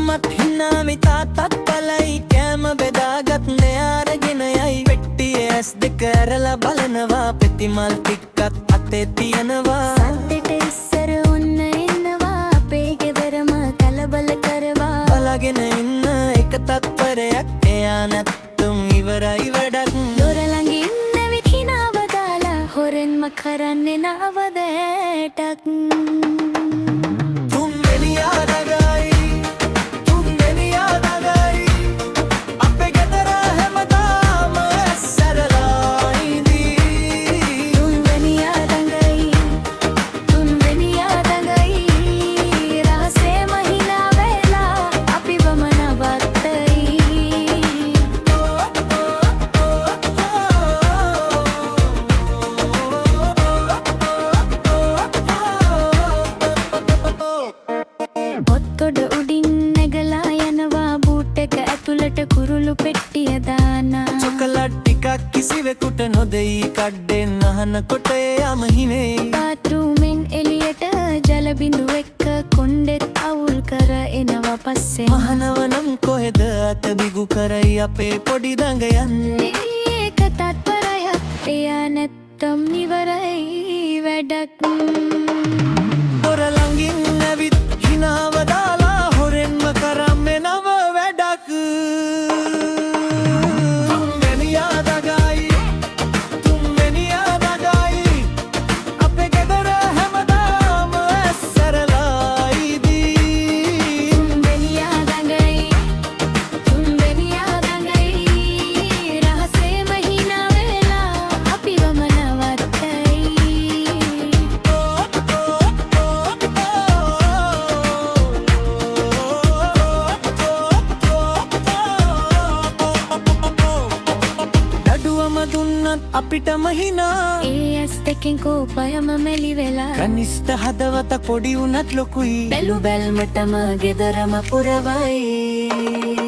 අම්මත් හිනාමි තාත්තත් පලයි කෑම බෙදාගත් නෙයාරගෙන යයි පෙට්ටියේ ඇස් දෙක ඇරලා බලනවා පෙතිමල් ටිකක් අතේ තියනවා සද්දෙට ඉස්සර ඔන්න එනවා අපේ ගෙදරම කලබල කරවා බලාගෙන ඉන්න එක තත්පරයක් එයා නැත්තුම් ඉවරයි වැඩක් දොර ළඟ ඉන්න විට හිනාව දාලා හොරෙන්ම කරන්නේ නවදෑටක් ඔත්තොඩ උඩින් නැගලා යනවා බූට් එක ඇතුළට කුරුළු පෙට්ටිය දානා චොකලට් ටිකක් කිසිවෙකුට නොදෙයි කඩෙන් අහනකොට එයාම හිනේ බාත්රූමෙන් එළියට ජල බිඳු එක්ක කොණ්ඩෙත් අවුල් කර එනවා පස්සේ මහනවනම් කොහෙද අත දිගු කරයි අපේ පොඩි දඟ යන්නේ ඒක තත්පරයක් එයා නැත්තම් ඉවරයි වැඩක් දොර ළඟින් ඇවිත් හිනාව දාලා හොරෙන්ම කරම්මේ නව වැඩක් තුන්වෙනියා දගයි අපේ ගෙදර හැමදාම ඇස්සරලා ඉදී තුන්වෙනියා දඟයි රහසේම හිනා වෙලා අපිවම නවත්තයි දුන්නත් අපිටම හිනා ඒ ඇස් දෙකෙන් කෝපයම මෙලි වෙලා කනිෂ්ඨ හදවත පොඩි වුණත් ලොකුයි බැලු බැල්මටම ගෙදරම පුරවයි